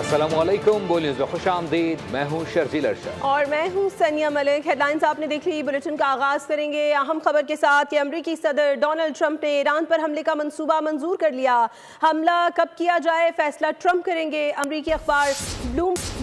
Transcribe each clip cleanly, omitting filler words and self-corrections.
अस्सलामुअलैकुम, बोल न्यूज़ में खुशामदीद। मैं हूँ शर्जील अरशद और मैं हूँ सनिया मलिक। हेडलाइंस आपने देख ली। बुलेटिन का आगाज़ करेंगे अहम खबर के साथ कि अमरीकी सदर डोनाल्ड ट्रंप ने ईरान पर हमले का मंसूबा मंजूर कर लिया। हमला कब किया जाए फैसला ट्रंप करेंगे। अमरीकी अखबार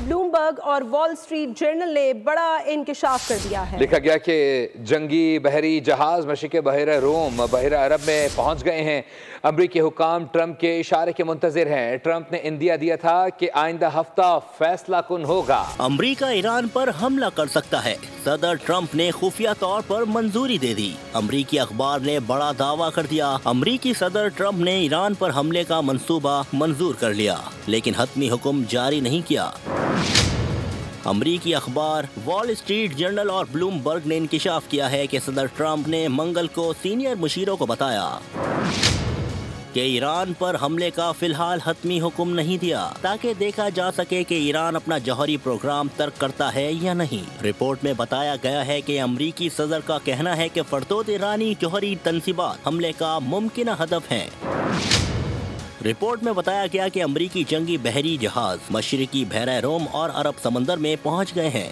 ब्लूमबर्ग और वॉल स्ट्रीट जर्नल ने बड़ा इंकशाफ कर दिया है। लिखा गया कि जंगी बहरी जहाज मशरिक़ बहरा रोम बहरा अरब में पहुँच गए हैं। अमरीकी हुकाम ट्रंप के इशारे के मुंतज़िर हैं। ट्रंप ने इंदिया दिया था कि आइंदा हफ्ता फैसला कुन होगा। अमरीका ईरान पर हमला कर सकता है। सदर ट्रंप ने खुफिया तौर पर मंजूरी दे दी। अमरीकी अखबार ने बड़ा दावा कर दिया। अमरीकी सदर ट्रंप ने ईरान पर हमले का मंसूबा मंजूर कर लिया, लेकिन हतमी हुक्म जारी नहीं किया। अमरीकी अखबार वॉल स्ट्रीट जर्नल और ब्लूमबर्ग ने इंकिशाफ किया है कि सदर ट्रंप ने मंगल को सीनियर मुशीरों को बताया कि ईरान पर हमले का फिलहाल हतमी हुक्म नहीं दिया, ताकि देखा जा सके कि ईरान अपना जौहरी प्रोग्राम तर्क करता है या नहीं। रिपोर्ट में बताया गया है कि अमरीकी सदर का कहना है कि फरदोद ईरानी जौहरी तनसीबात हमले का मुमकिन हदफ है। रिपोर्ट में बताया गया कि अमरीकी जंगी बहरी जहाज मशरिकी बहरा रोम और अरब समंदर में पहुंच गए हैं।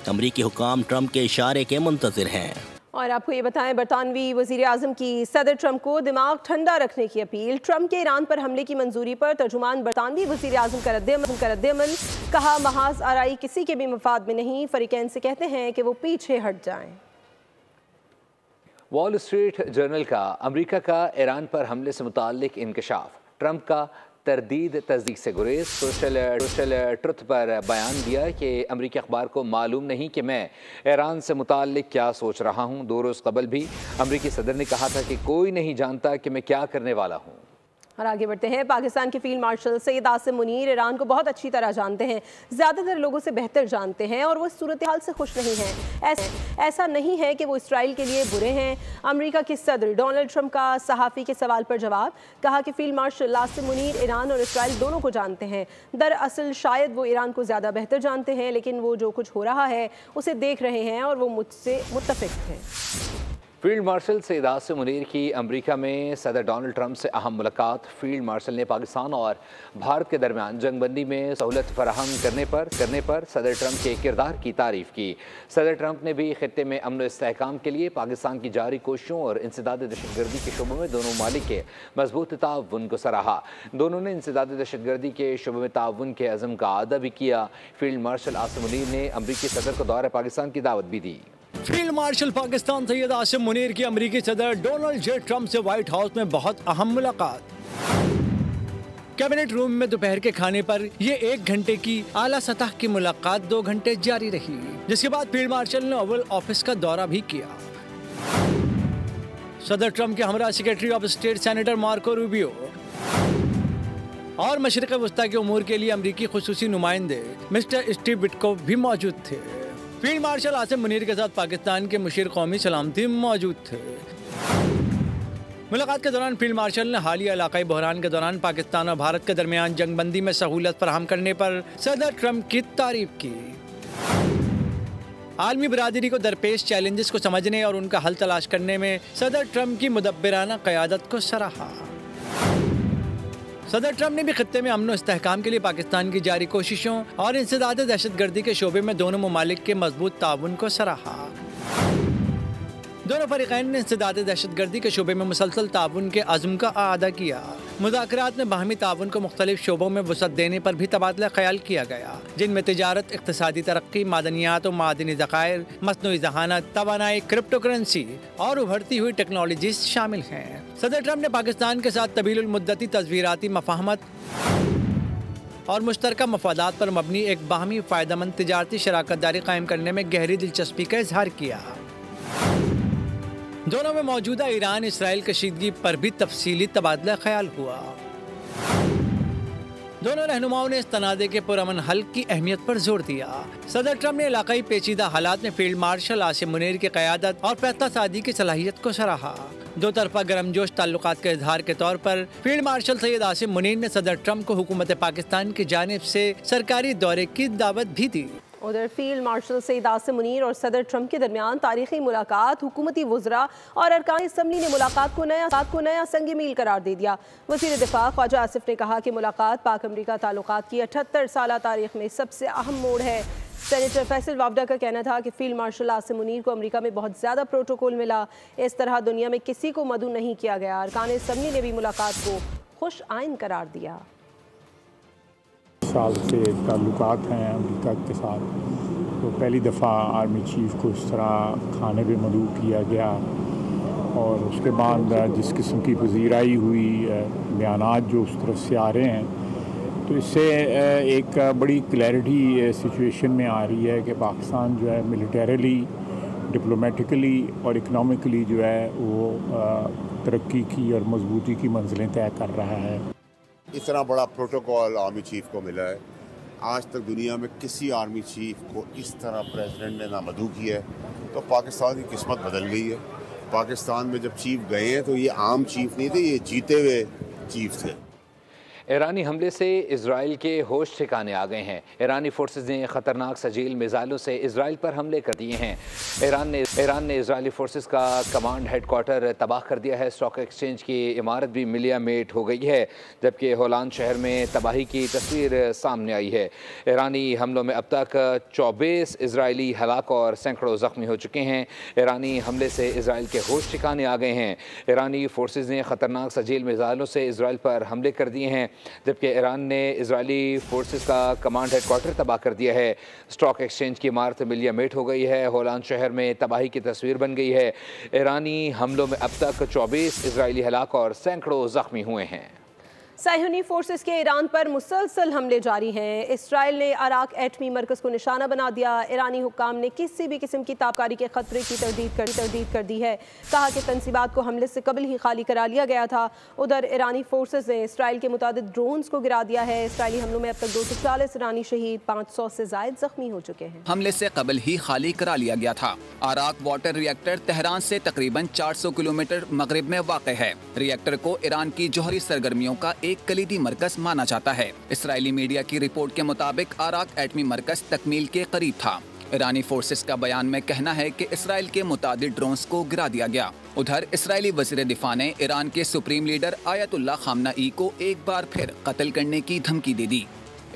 अमरीकी हुकाम ट्रंप के इशारे के मुंतज़िर हैं। और आपको ये बताएं, बरतानवी वज़ीर आज़म की सदर ट्रंप को दिमाग ठंडा रखने की अपील। ट्रंप के ईरान पर हमले की मंजूरी पर तर्जुमान बरतानवी वज़ीर आज़म का रद्द-ए-अमल। कहा, महाज आराई किसी के भी मफाद में नहीं। फरीकैन से कहते हैं कि वो पीछे हट जाएं। वॉल स्ट्रीट जर्नल का अमरीका का ईरान पर हमले से मुताल्लिक इंकशाफ। ट्रंप का तरदीद तस्दीक से गुरेज। सोशल ट्रुथ पर बयान दिया कि अमरीकी अखबार को मालूम नहीं कि मैं ईरान से मुताल्लिक क्या सोच रहा हूँ। 2 रोज़ कबल भी अमरीकी सदर ने कहा था कि कोई नहीं जानता कि मैं क्या करने वाला हूँ। और आगे बढ़ते हैं। पाकिस्तान के field marshal Syed Asim Munir Iran को बहुत अच्छी तरह जानते हैं, ज़्यादातर लोगों से बेहतर जानते हैं, और वो इस सूरत हाल से खुश नहीं हैं। ऐसा नहीं है कि वो इसराइल के लिए बुरे हैं। अमेरिका के सदर डोनाल्ड ट्रंप का सहाफ़ी के सवाल पर जवाब। कहा कि field marshal Asim Munir Iran और इसराइल दोनों को जानते हैं। दरअसल शायद वो ईरान को ज़्यादा बेहतर जानते हैं, लेकिन वो जो कुछ हो रहा है उसे देख रहे हैं और वो मुझसे मुत्तफ़िक़ हैं। फील्ड मार्शल सैयद आसिम मुनीर की अमेरिका में सदर डोनाल्ड ट्रंप से अहम मुलाकात। फील्ड मार्शल ने पाकिस्तान और भारत के दरमियान जंगबंदी में सहूलत फराहम करने पर सदर ट्रंप के किरदार की तारीफ़ की। सदर ट्रंप ने भी खित्ते में अमन व इस्तेहकाम के लिए पाकिस्तान की जारी कोशिशों और इंसदाद दहशतगर्दी के शोबों में दोनों ममालिक के मजबूत ताउन को सराहा। दोनों ने इंसदाद दहशतगर्दी के शोबे में ताउन के अज़म का अदा भी किया। फील्ड मार्शल आसिम मुनीर ने अमरीकी सदर को दौरे पाकिस्तान की दावत भी दी। फील्ड मार्शल पाकिस्तान सैयद आसिम मुनीर की अमरीकी सदर डोनाल्ड जे ट्रंप से व्हाइट हाउस में बहुत अहम मुलाकात। कैबिनेट रूम में दोपहर के खाने पर ये 1 घंटे की आला सतह की मुलाकात 2 घंटे जारी रही, जिसके बाद फील्ड मार्शल ने ओवल ऑफिस का दौरा भी किया। सदर ट्रंप के हमरा secretary of state senator Marco Rubio और मशरिक़ वस्ता के उमूर के लिए अमरीकी खुसूसी नुमाइंदे मिस्टर स्टीव विटकोफ भी मौजूद थे। फील्ड मार्शल आसिम मुनीर के साथ पाकिस्तान के मुशीर कौमी सलामती मौजूद थे। मुलाकात के दौरान फील्ड मार्शल ने हालिया इलाकाई बहरान के दौरान पाकिस्तान और भारत के दरमियान जंगबंदी में सहूलत फराहम करने पर सदर ट्रंप की तारीफ की। आलमी बरादरी को दरपेश चैलेंजेस को समझने और उनका हल तलाश करने में सदर ट्रंप की मुदब्बिराना क़यादत को सराहा। सदर ट्रंप ने भी खत्ते में अमन इस्तेहकाम के लिए पाकिस्तान की जारी कोशिशों और इंसदाद दहशतगर्दी के शोबे में दोनों ममालिक के मजबूत ताउन को सराहा। दोनों फरीकैन ने इंसदाद दहशतगर्दी के शोबे में मुसलसल ताउन के अज़्म का आदा किया। मुज़ाकरात में बाहमी ताउन को मुख्तलिफ शोबों में वसअत देने पर भी तबादला ख्याल किया गया, जिनमें तिजारत, इक़्तिसादी तरक्की, मादनियात और मादनी ज़खायर, मसनूई ज़हानत, तवानाई, क्रिप्टो करेंसी और उभरती हुई टेक्नोलॉजी शामिल हैं। सदर ट्रंप ने पाकिस्तान के साथ तवील मुद्दती तस्वीराती मफाहमत और मुश्तरका मफादात पर मबनी एक बाहमी फ़ायदेमंद तिजारती शराकत दारी कायम करने में गहरी दिलचस्पी का इजहार किया। दोनों में मौजूदा ईरान इसराइल कशीदगी पर भी तफसीली तबादला ख्याल हुआ। दोनों रहनुमाओं ने इस तनाज़े के पुरअमन हल की अहमियत पर जोर दिया। सदर ट्रंप ने इलाकाई पेचीदा हालात में फील्ड मार्शल आसिम मुनीर की क़यादत और फैसला सादी की सलाहियत को सराहा। 2 तरफा गर्मजोश ताल्लुकात के इजहार के तौर पर फील्ड मार्शल सैयद आसिम मुनीर ने सदर ट्रंप को हुकूमत पाकिस्तान की जानिब से सरकारी दौरे की दावत भी दी। उधर फील्ड मार्शल सईद आसिम मुनीर और सदर ट्रंप के दरमियान तारीखी मुलाकात, हुकूमती वज़रा और अरकान असम्बली ने मुलाकात को नया संग मील करार दे दिया। वज़ीर दिफा ख्वाजा आसिफ ने कहा कि मुलाकात पाक अमरीका ताल्लुकात की 78 साला तारीख में सबसे अहम मोड़ है। सेनेटर फैसल वावडा का कहना था कि फील्ड मार्शल आसिम मुनीर को अमेरिका में बहुत ज़्यादा प्रोटोकॉल मिला, इस तरह दुनिया में किसी को मदऊ नहीं किया गया। अरकान असम्बली ने भी मुलाकात को खुश आइन करार दिया। साल से ताल्लुकात हैं अमेरिका के साथ, तो पहली दफ़ा आर्मी चीफ को इस तरह खाने पे मदऊ किया गया और उसके बाद जिस किस्म की पजीराई हुई, बयानात जो उस तरफ से आ रहे हैं, तो इससे एक बड़ी क्लैरिटी सिचुएशन में आ रही है कि पाकिस्तान जो है मिलिटरीली, डिप्लोमेटिकली और इकनॉमिकली जो है वो तरक्की की और मजबूती की मंजिलें तय कर रहा है। इतना बड़ा प्रोटोकॉल आर्मी चीफ को मिला है, आज तक दुनिया में किसी आर्मी चीफ को इस तरह प्रेसिडेंट ने ना मदऊ किया है, तो पाकिस्तान की किस्मत बदल गई है। पाकिस्तान में जब चीफ गए हैं तो ये आम चीफ नहीं थे, ये जीते हुए चीफ थे। ईरानी हमले से इजराइल के होश ठिकाने आ गए हैं। ईरानी फोर्सेस ने ख़तरनाक सजील मिसाइलों से इजराइल पर हमले कर दिए हैं। ईरान ने इजरायली फोर्सेस का कमांड हेडक्वार्टर तबाह कर दिया है। स्टॉक एक्सचेंज की इमारत भी मिलिया मेट हो गई है, जबकि होलान शहर में तबाही की तस्वीर सामने आई है। ईरानी हमलों में अब तक 24 इजरायली हलाक और सैकड़ों ज़ख्मी हो चुके हैं। ईरानी हमले से इजराइल के होश ठिकाने आ गए हैं। ईरानी फोर्सेस ने ख़तरनाक सजील मिसाइलों से इजराइल पर हमले कर दिए हैं, जबकि ईरान ने इजरायली फोर्सेस का कमांड हेडक्वार्टर तबाह कर दिया है। स्टॉक एक्सचेंज की इमारत मिलिया मेट हो गई है। होलान शहर में तबाही की तस्वीर बन गई है। ईरानी हमलों में अब तक 24 इजरायली हलाक और सैकड़ों ज़ख्मी हुए हैं। साहिनी फोर्सेस के ईरान पर मुसलसल हमले जारी हैं। इसराइल ने अराक एटमी मरकज़ को निशाना बना दिया। ईरानी हुक्काम ने किसी भी किस्म की ताबकारी के खतरे की तरदीद कर दी है। कहा कि तंसीबात को हमले से कबल ही खाली करा लिया गया था। उधर ईरानी फोर्सेस ने इसराइल के मुतादिद ड्रोन्स को गिरा दिया है। इसराइली हमलों में अब तक 240 ईरानी शहीद, 500 से जायद जख्मी हो चुके हैं। हमले से कबल ही खाली करा लिया गया था। अराक वाटर रिएक्टर तेहरान से तकरीबन 400 किलोमीटर मगरिब में वाक़ है। रिएक्टर को ईरान की जौहरी सरगर्मियों का एक कलीदी मरकज माना जाता है। इसराइली मीडिया की रिपोर्ट के मुताबिक अराक एटमी मरकज तकमील के करीब था। ईरानी फोर्सेस का बयान में कहना है कि इसराइल के मुतादिद ड्रोन्स को गिरा दिया गया। उधर इसराइली वज़ीर दिफा ने ईरान के सुप्रीम लीडर आयतुल्लाह खामनाई को एक बार फिर कत्ल करने की धमकी दे दी।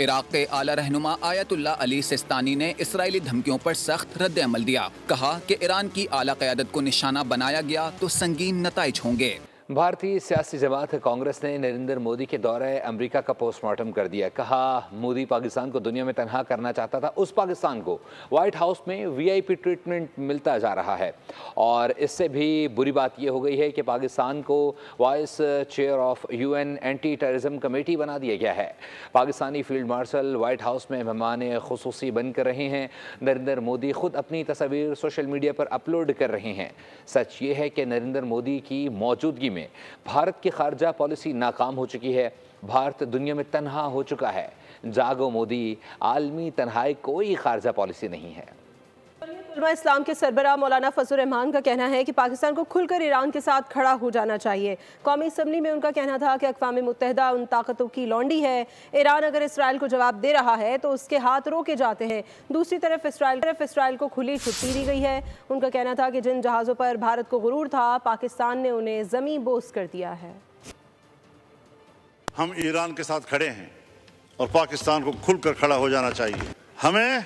इराक के आला रहनुमा आयतुल्लाह अली सिस्तानी ने इसराइली धमकियों पर सख्त रद्द अमल दिया। कहा कि ईरान की आला क़यादत को निशाना बनाया गया तो संगीन नताइज होंगे। भारतीय सियासी जमात कांग्रेस ने नरेंद्र मोदी के दौरे अमेरिका का पोस्टमार्टम कर दिया। कहा मोदी पाकिस्तान को दुनिया में तनहा करना चाहता था। उस पाकिस्तान को व्हाइट हाउस में वीआईपी ट्रीटमेंट मिलता जा रहा है और इससे भी बुरी बात यह हो गई है कि पाकिस्तान को vice chair of UN anti terrorism committee बना दिया गया है। Pakistani field marshal white house में मेहमान खुसूसी बनकर रहे हैं। नरेंद्र मोदी खुद अपनी तस्वीर सोशल मीडिया पर अपलोड कर रहे हैं। सच ये है कि नरेंद्र मोदी की मौजूदगी में भारत की खारजा पॉलिसी नाकाम हो चुकी है। भारत दुनिया में तन्हा हो चुका है। जागो मोदी, आलमी तन्हाई कोई खारजा पॉलिसी नहीं है। उलमा इस्लाम के सरबराह मौलाना फजल रहमान का कहना है कि पाकिस्तान को खुलकर ईरान के साथ खड़ा हो जाना चाहिए। कौमी असम्बली में उनका कहना था कि अक़वाम मुत्तहिदा उन ताकतों की लौंडी है। ईरान अगर इसराइल को जवाब दे रहा है तो उसके हाथ रोके जाते हैं। दूसरी तरफ इसराइल को खुली छुट्टी दी गई है। उनका कहना था कि जिन जहाज़ों पर भारत को गुरूर था, पाकिस्तान ने उन्हें ज़मीं बोस कर दिया है। हम ईरान के साथ खड़े हैं और पाकिस्तान को खुलकर खड़ा हो जाना चाहिए। हमें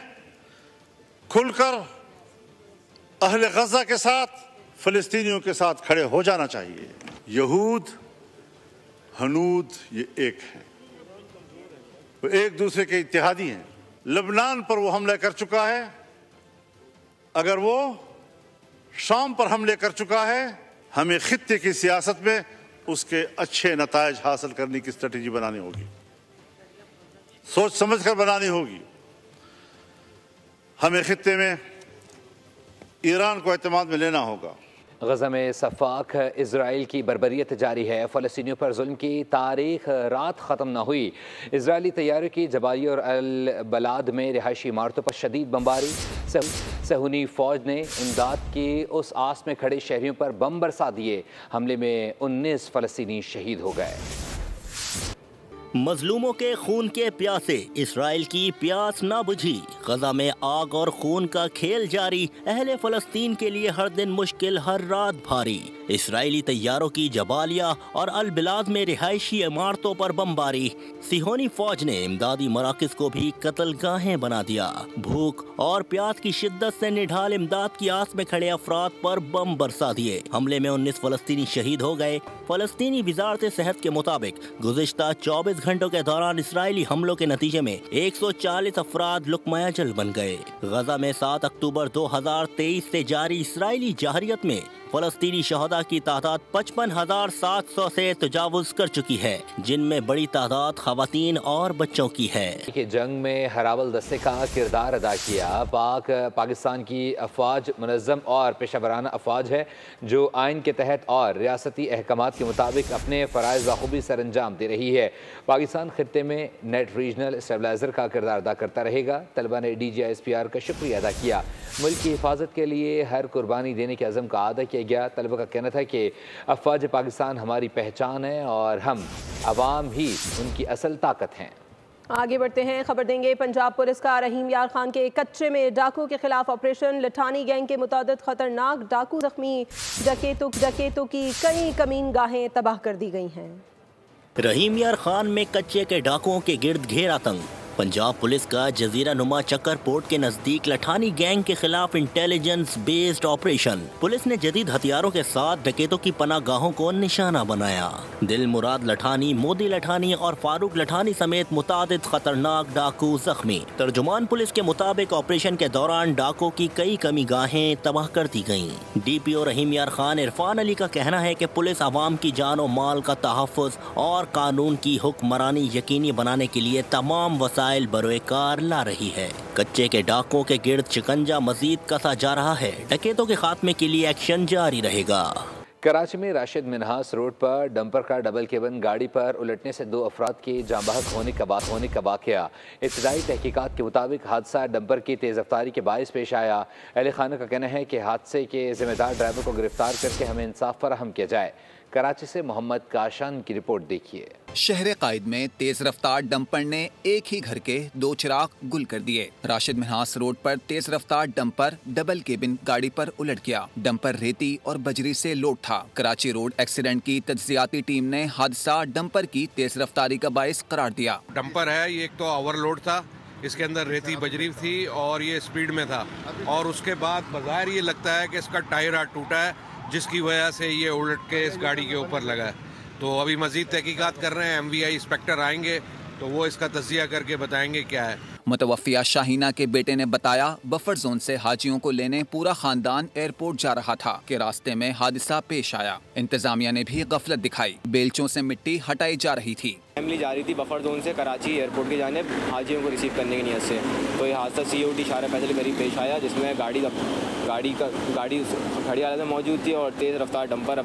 खुलकर अहले गजा के साथ, फ़लस्तीनियों के साथ खड़े हो जाना चाहिए। यहूद हनूद ये एक है, वो एक दूसरे के इत्तेहादी हैं। लबनान पर वो हमला कर चुका है, अगर वो शाम पर हमले कर चुका है, हमें खित्ते की सियासत में उसके अच्छे नतायज हासिल करने की स्ट्रेटजी बनानी होगी, सोच समझ कर बनानी होगी। हमें खित्ते में ईरान को एतमाद में लेना होगा। गजा में सफाक इजराइल की बर्बरियत जारी है। फ़लस्तीनियों पर जुल्म की तारीख रात ख़त्म न हुई। इजरायली तैयारियों की जबाली और अल बलाद में रिहायशी इमारतों पर शदीद बमबारी। सहूनी फ़ौज ने इमदाद की उस आस में खड़े शहरियों पर बम बरसा दिए। हमले में 19 फ़लस्तीनी शहीद हो गए। मजलूमों के खून के प्यासे, इसराइल की प्यास ना बुझी। गजा में आग और खून का खेल जारी, अहले फलस्तीन के लिए हर दिन मुश्किल, हर रात भारी। इसराइली तैयारों की जबालिया और अल बिलाद में रिहायशी इमारतों पर बमबारी। सिहोनी फौज ने इमदादी मराकज को भी कत्लगाहें बना दिया। भूख और प्यास की शिद्दत से निढाल इमदाद की आस में खड़े अफराद पर बम बरसा दिए। हमले में 19 फलस्तीनी शहीद हो गए। फलस्तीनी वजारत सेहत के मुताबिक गुज़िश्ता 24 घंटों के दौरान इसराइली हमलों के नतीजे में 140 अफराद लुकमा अजल बन गए। गजा में 7 अक्टूबर 2023 से जारी इसराइली जाहरियत में फलस्तीनी शहदा की तादाद 55,700 से तजावुज कर चुकी है, जिनमें बड़ी तादाद खवातीन और बच्चों की है। कि जंग में हरावल दस्ते का किरदार अदा किया। पाकिस्तान की अफवाज मुनज़्ज़म और पेशावराना अफवाज है जो आइन के तहत और रियासती अहकामात के मुताबिक अपने फ़राइज़ बखूबी सर अंजाम दे रही है। पाकिस्तान खित्ते में नेट रीजनल स्टेबलाइज़र का किरदार अदा करता रहेगा। तलबा ने DGISPR का शुक्रिया अदा किया। मुल्क की हिफाजत के लिए हर कुर्बानी देने के अज़म का अदा किया गया। तलबा का कहना था कि अफवाज पाकिस्तान हमारी पहचान है और हम अवाम ही उनकी असल ताकत हैं। आगे बढ़ते हैं, खबर देंगे पंजाब पुलिस का रहीम यार खान के कच्चे में डाकू के खिलाफ ऑपरेशन। लठानी गैंग के मुतादिद खतरनाक डाकू जख्मी, डकैतों की कई कमीन गाहें तबाह कर दी गई हैं। रहीम यार खान में कच्चे के डाकुओं के गिर्द घेरा तंग। पंजाब पुलिस का जजीरा नुमा चक्कर पोर्ट के नजदीक लठानी गैंग के खिलाफ इंटेलिजेंस बेस्ड ऑपरेशन। पुलिस ने जदीद हथियारों के साथ डकैतों की पनाह गाहों को निशाना बनाया। दिल मुराद लठानी, मोदी लठानी और फारूक लठानी समेत मुतादिद खतरनाक डाकू जख्मी। तर्जुमान पुलिस के मुताबिक ऑपरेशन के दौरान डाकों की कई कमी गाहें तबाह कर दी गयी। DPO रहीम यार खान इरफान अली का कहना है कि पुलिस आवाम की जान और माल का तहफ़्फ़ुज़ और कानून की हुक्मरानी यकीनी बनाने के लिए तमाम वसाइल बरोएकार ला रही है। कच्चे के डाकों के गिर्द शिकंजा मजीद कसा जा रहा है। डकैतों के खात्मे के लिए एक्शन जारी रहेगा। कराची में राशिद मिन्हास रोड पर डंपर का डबल केबिन गाड़ी पर उलटने से 2 अफराद के जाँ बहक होने का वाक़या। इब्तिदाई तहकीकात के मुताबिक हादसा डंपर की तेज़ रफ्तारी के बायस पेश आया। अहले खाना का कहना है कि हादसे के जिम्मेदार ड्राइवर को गिरफ्तार करके हमें इंसाफ फराहम किया जाए। कराची से मोहम्मद काशान की रिपोर्ट देखिए। शहर कायद में तेज रफ्तार डंपर ने एक ही घर के 2 चिराग गुल कर दिए। राशिद मिन्हास रोड पर तेज रफ्तार डंपर डबल केबिन गाड़ी पर उलट गया। डंपर रेती और बजरी से लोड था। कराची रोड एक्सीडेंट की तज्जियाती टीम ने हादसा डंपर की तेज रफ्तारी का बायस करार दिया। डंपर है ये, एक तो ओवरलोड था, इसके अंदर रेती बजरी थी और ये स्पीड में था, और उसके बाद बग़ैर ये लगता है कि इसका टायर टूटा है, जिसकी वजह से ये उलट के इस गाड़ी के ऊपर लगा है। तो अभी मजीद तहकीकात कर रहे हैं। MVI इंस्पेक्टर आएंगे तो वो इसका तज्जिया करके बताएंगे क्या है। मुतवफ़िया शाहीना के बेटे ने बताया, बफर जोन से हाजियों को लेने पूरा खानदान एयरपोर्ट जा रहा था कि रास्ते में हादसा पेश आया। इंतजामिया ने भी गफलत दिखाई। बेलचों से मिट्टी हटाई जा रही थी। फैमिली जा रही थी बफर जोन से कराची एयरपोर्ट की जानिब हाजियों को रिसीव करने की नीयत से। तो ये हादसा COT शारा फैसल के करीब पेश आया, जिसमें गाड़ी खड़ी हालत में मौजूद थी और तेज़ रफ्तार डंपर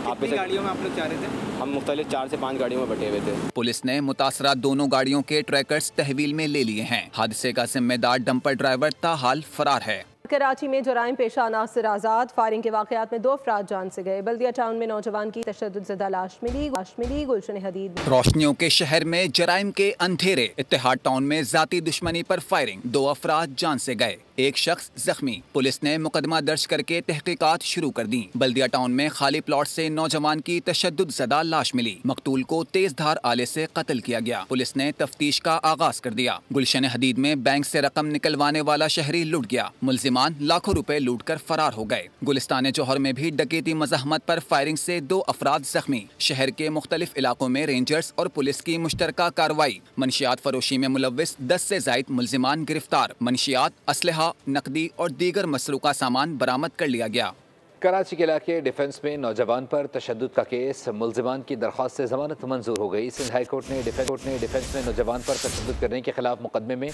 गाड़ियों में आप लोग जा रहे थे? हम मुख्तलिफ 4 से 5 गाड़ियों में बटे हुए थे। पुलिस ने मुतासरा दोनों गाड़ियों के ट्रैकर्स तहवील में ले लिए हैं। हादसे का जिम्मेदार डंपर ड्राइवर ताहाल फरार है। कराची में जराइम पेशा नासिर आज़ाद फायरिंग के वाक़यात में 2 अफराद जान से गए। बल्दिया टाउन में नौजवान की तशद्दुद लाश मिली। गुलशन हदीद। रोशनियों के शहर में जराइम के अंधेरे। इत्तेहाद टाउन में जाती दुश्मनी पर फायरिंग, 2 अफराद जान से गए, 1 शख्स जख्मी। पुलिस ने मुकदमा दर्ज करके तहकीकात शुरू कर दी। बल्दिया टाउन में खाली प्लॉट से नौजवान की तशद्दुद ज़दा लाश मिली। मकतूल को तेज धार आले से कत्ल किया गया। पुलिस ने तफ्तीश का आगाज कर दिया। गुलशन हदीद में बैंक से रकम निकलवाने वाला शहरी लुट गया। मुलजिमान लाखों रुपए लूट कर फरार हो गए। गुलिस्तान जौहर में भी डकैती मज़ाहमत पर फायरिंग से 2 अफराद जख्मी। शहर के मुख्तलिफ इलाकों में रेंजर्स और पुलिस की मुश्तरका कार्रवाई। मंशियात फरोशी में मुलव्विस 10 से ज़ायद मुलजिमान गिरफ्तार। मंशियात, असलहा, नकदी और दीगर मसरूका सामान बरामद कर लिया गया। कराची के इलाके डिफेंस में नौजवान पर तशद्दुद का केस। मुलजिमान की दरख्वास्त से जमानत मंजूर हो गई। सिंध हाई कोर्ट ने डिफेंस में नौजवान पर तशद्दुद करने के खिलाफ मुकदमे में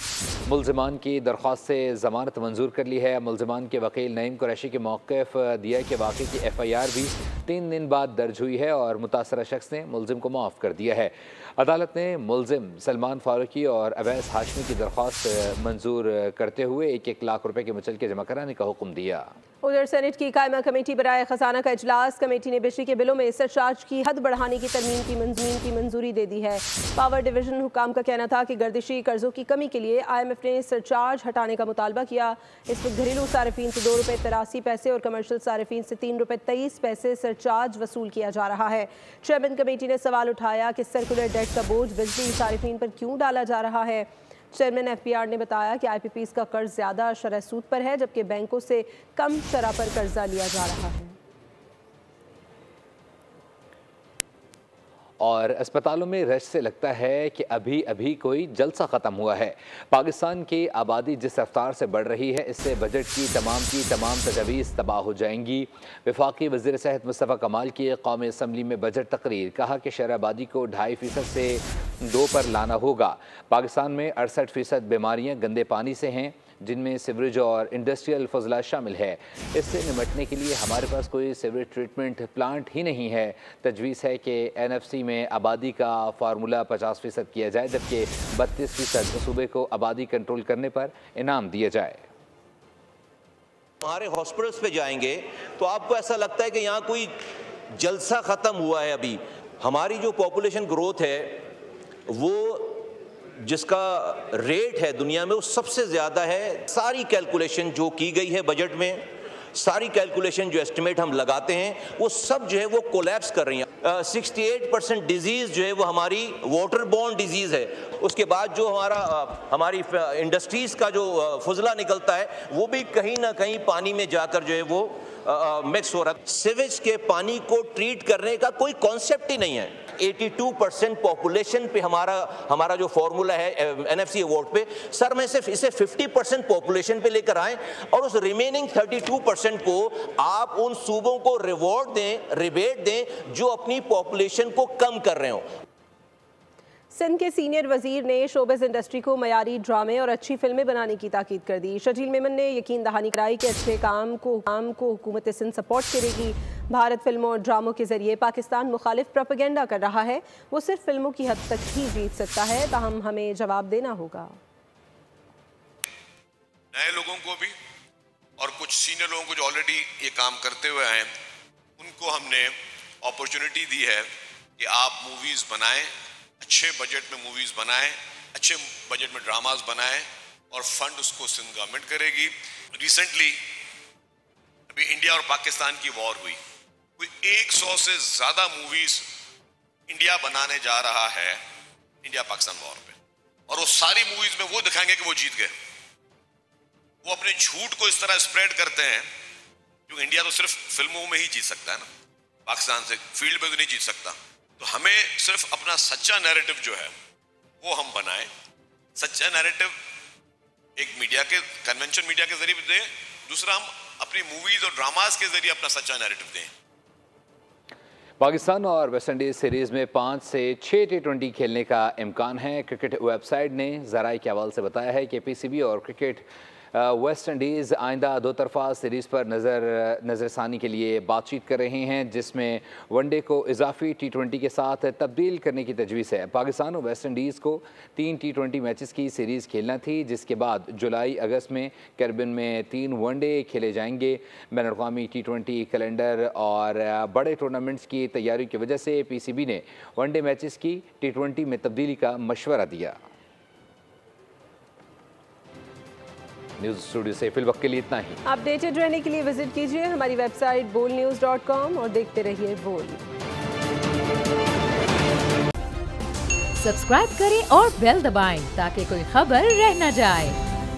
मुलजिमान की दरख्वास्त से जमानत मंजूर कर ली है। मुलजिमान के वकील नईम कुरैशी के मौक़िफ़ दिया कि वाक़े की FIR भी 3 दिन बाद दर्ज हुई है और मुतासरा शख्स ने मुलजिम को माफ़ कर दिया है। अदालत ने मुलजिम सलमान फारूकी और अवैस हाशमी की दरख्वास्त मंजूर करते हुए 1-1 लाख रुपए के मुचलके जमा कराने का हुक्म दिया। उधर सेनेट की कायमा कमेटी बराए खजाना का इजलास। कमेटी ने बिजली के बिलों में सरचार्ज की हद बढ़ाने की तरमीम की मंजूरी दे दी है। पावर डिवीजन हुकाम का कहना था कि गर्दिशी कर्जों की कमी के लिए IMF ने सरचार्ज हटाने का मुतालबा किया। इस वक्त घरेलू सार्फिन से ₹2.83 और कमर्शियल सार्फिन से ₹3.23 सरचार्ज वसूल किया जा रहा है। चेयरमैन कमेटी ने सवाल उठाया कि सर्कुलर डेट का बोझ बिजली सार्फिन पर क्यों डाला जा रहा है। चेयरमैन FPR ने बताया कि IPPs का कर्ज ज़्यादा शरह सूद पर है, जबकि बैंकों से कम शरह पर कर्जा लिया जा रहा है। और अस्पतालों में रश से लगता है कि अभी अभी कोई जलसा ख़त्म हुआ है। पाकिस्तान की आबादी जिस रफ्तार से बढ़ रही है, इससे बजट की तमाम तजवीज़ तबाह हो जाएंगी। वफाकी वज़ीर सेहत मुस्तफ़ा कमाल की कौमी असम्बली में बजट तकरीर। कहा कि शरह आबादी को 2.5% से 2 पर लाना होगा। पाकिस्तान में 68% बीमारियाँ गंदे पानी से हैं, जिनमें सीवरेज और इंडस्ट्रियल फजला शामिल है। इससे निपटने के लिए हमारे पास कोई सीवरेज ट्रीटमेंट प्लांट ही नहीं है। तजवीज़ है कि NFC में आबादी का फार्मूला 50% किया जाए, जबकि 32% सूबे को आबादी कंट्रोल करने पर इनाम दिया जाए। हमारे हॉस्पिटल्स पे जाएंगे तो आपको ऐसा लगता है कि यहाँ कोई जलसा ख़त्म हुआ है। अभी हमारी जो पॉपुलेशन ग्रोथ है वो जिसका रेट है दुनिया में वो सबसे ज़्यादा है। सारी कैलकुलेशन जो की गई है बजट में, सारी कैलकुलेशन जो एस्टिमेट हम लगाते हैं वो सब जो है वो कोलैप्स कर रही हैं। 68% डिजीज़ जो है वो हमारी वाटर बोर्न डिजीज़ है। उसके बाद जो हमारी इंडस्ट्रीज़ का जो फजला निकलता है वो भी कहीं ना कहीं पानी में जाकर जो है वो मिक्स हो रहा है। सीवेज के पानी को ट्रीट करने का कोई कॉन्सेप्ट ही नहीं है। 82% पॉपुलेशन पे हमारा जो फॉर्मूला है NFC अवार्ड पे, सर मैं सिर्फ इसे 50% पॉपुलेशन पे लेकर आए और उस रिमेनिंग 32% को आप उन सूबों को रिवॉर्ड दें, रिबेट दें जो अपनी पॉपुलेशन को कम कर रहे हो। सिंध के सीनियर वजीर ने शोबिज़ इंडस्ट्री को मयारी ड्रामे और अच्छी फिल्में बनाने की ताकीद कर दी। शजील मेमन ने यकीन दहानी कराई कि अच्छे काम को हुकूमत सिंध सपोर्ट करेगी। भारत फिल्मों और ड्रामों के जरिए पाकिस्तान मुखालिफ प्रोपेगेंडा कर रहा है। वो सिर्फ फिल्मों की हद तक ही जीत सकता है, ताहम हमें जवाब देना होगा। नए लोगों को भी और कुछ सीनियर लोगों को जो ऑलरेडी ये काम करते हुए हैं, उनको हमने अपॉर्चुनिटी दी है कि आप मूवीज़ बनाएं, अच्छे बजट में मूवीज़ बनाएं, अच्छे बजट में ड्रामाज बनाएं और फंड उसको सिंध गवर्नमेंट करेगी। रिसेंटली अभी इंडिया और पाकिस्तान की वॉर हुई, कोई 100 से ज़्यादा मूवीज़ इंडिया बनाने जा रहा है इंडिया पाकिस्तान वॉर पे, और वो सारी मूवीज़ में वो दिखाएंगे कि वो जीत गए। वो अपने झूठ को इस तरह स्प्रेड करते हैं क्योंकि इंडिया तो सिर्फ फिल्मों में ही जीत सकता है ना, पाकिस्तान से फील्ड में तो नहीं जीत सकता। तो हमें सिर्फ अपना सच्चा नैरेटिव जो है वो हम बनाएं। सच्चा नैरेटिव एक मीडिया के कन्वेंशन मीडिया के जरिए दें, दूसरा हम अपनी मूवीज और ड्रामास के जरिए अपना सच्चा नैरेटिव दें। पाकिस्तान और वेस्टइंडीज सीरीज में 5 से 6 T20 खेलने का इम्कान है। क्रिकेट वेबसाइट ने ज़राए के हवाले से बताया है कि PCB और क्रिकेट वेस्ट इंडीज़ आइंदा 2 तरफ़ा सीरीज़ पर नज़रसानी के लिए बातचीत कर रहे हैं, जिसमें वनडे को इजाफी T20 के साथ तब्दील करने की तजवीज़ है। पाकिस्तान और वेस्ट इंडीज़ को 3 T20 मैचेस की सीरीज़ खेलना थी, जिसके बाद जुलाई अगस्त में कैरिबियन में 3 वनडे खेले जाएंगे। बैनुल-अक़वामी T20 कैलेंडर और बड़े टूर्नामेंट्स की तैयारी की वजह से PCB ने वनडे मैचेस की T20 में तब्दीली का मशवरा दिया। न्यूज़ स्टूडियो से फिल वक्त के लिए इतना ही। अपडेटेड रहने के लिए विजिट कीजिए हमारी वेबसाइट bolnews.com और देखते रहिए बोल। सब्सक्राइब करें और बेल दबाएं ताकि कोई खबर रह न जाए।